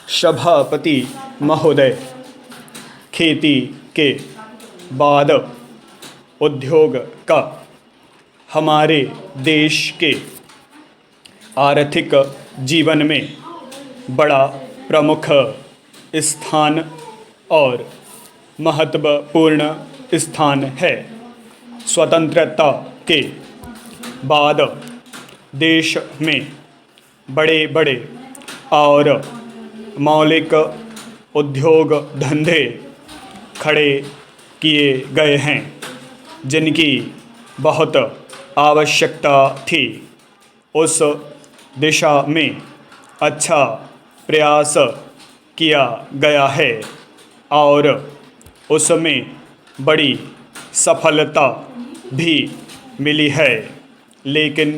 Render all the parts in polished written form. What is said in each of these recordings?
सभापति महोदय, खेती के बाद उद्योग का हमारे देश के आर्थिक जीवन में बड़ा प्रमुख स्थान और महत्वपूर्ण स्थान है। स्वतंत्रता के बाद देश में बड़े बड़े और मौलिक उद्योग धंधे खड़े किए गए हैं, जिनकी बहुत आवश्यकता थी। उस दिशा में अच्छा प्रयास किया गया है और उसमें बड़ी सफलता भी मिली है। लेकिन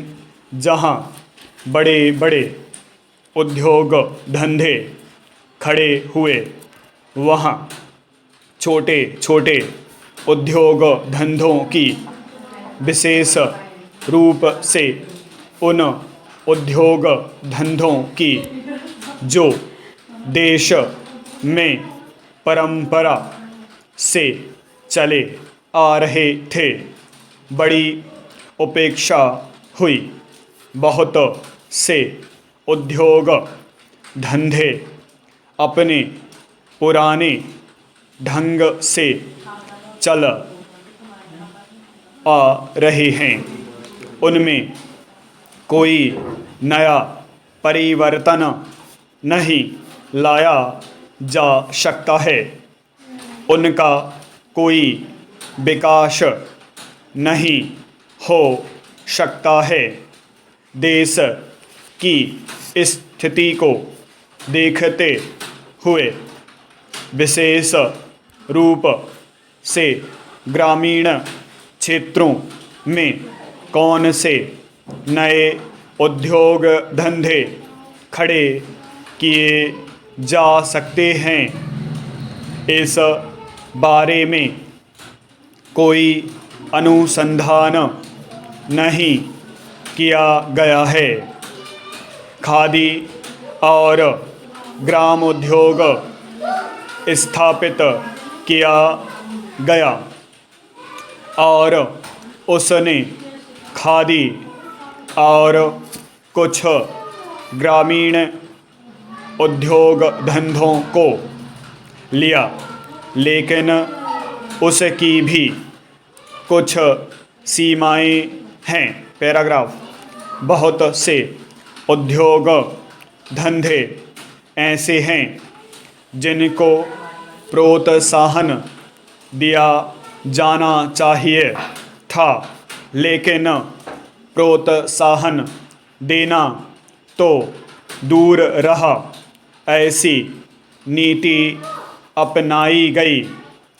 जहां बड़े बड़े उद्योग धंधे खड़े हुए, वहां छोटे छोटे उद्योग धंधों की, विशेष रूप से उन उद्योग धंधों की जो देश में परंपरा से चले आ रहे थे, बड़ी उपेक्षा हुई। बहुत से उद्योग धंधे अपने पुराने ढंग से चल आ रहे हैं, उनमें कोई नया परिवर्तन नहीं लाया जा सकता है, उनका कोई विकास नहीं हो सकता है। देश की स्थिति को देखते हुए विशेष रूप से ग्रामीण क्षेत्रों में कौन से नए उद्योग धंधे खड़े किए जा सकते हैं, इस बारे में कोई अनुसंधान नहीं किया गया है। खादी और ग्रामोद्योग स्थापित किया गया और उसने खादी और कुछ ग्रामीण उद्योग धंधों को लिया, लेकिन उसकी भी कुछ सीमाएं हैं। पैराग्राफ। बहुत से उद्योग धंधे ऐसे हैं जिनको प्रोत्साहन दिया जाना चाहिए था, लेकिन प्रोत्साहन देना तो दूर रहा, ऐसी नीति अपनाई गई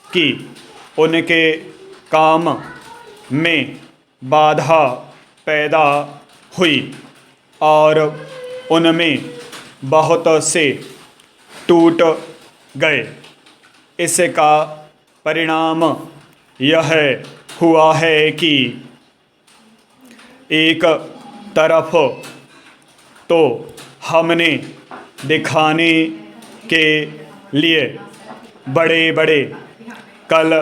कि उनके काम में बाधा पैदा हुई और उनमें बहुत से टूट गए। इसका परिणाम यह हुआ है कि एक तरफ तो हमने दिखाने के लिए बड़े बड़े कल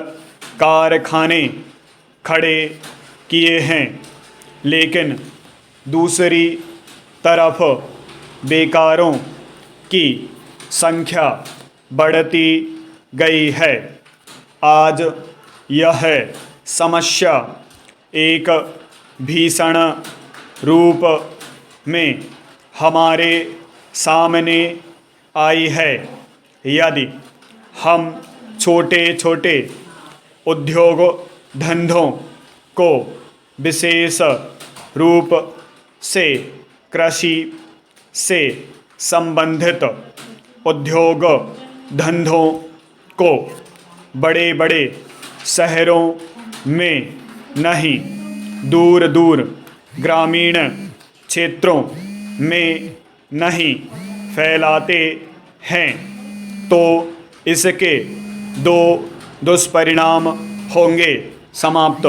कारखाने खड़े किए हैं, लेकिन दूसरी तरफ बेकारों की संख्या बढ़ती गई है। आज यह समस्या एक भीषण रूप में हमारे सामने आई है। यदि हम छोटे छोटे उद्योग धंधों को, विशेष रूप से कृषि से संबंधित उद्योग धंधों को बड़े बड़े शहरों में नहीं, दूर दूर ग्रामीण क्षेत्रों में नहीं फैलाते हैं, तो इसके दो दुष्परिणाम होंगे। समाप्त।